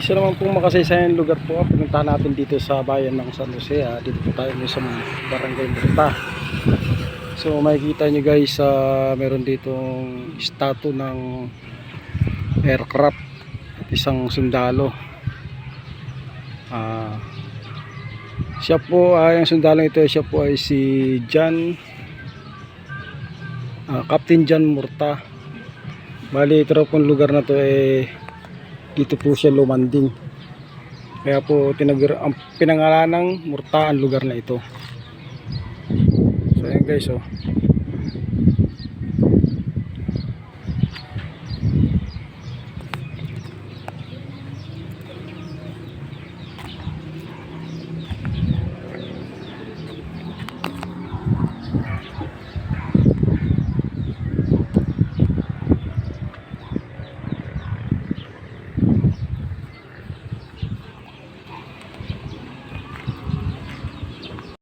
Isa naman pong makasaysayang lugar po. Pinuntahan natin dito sa bayan ng San Jose. Dito po tayo sa Barangay Murta. So makikita nyo guys, meron ditong statue ng aircraft at isang sundalo. Siya po, yung sundalo ito, siya po ay si Captain John Murta. Bali ito pong lugar na to dito po siya lumanding. Kaya po ang pinangalan ng Murta ang lugar na ito. So ayan guys,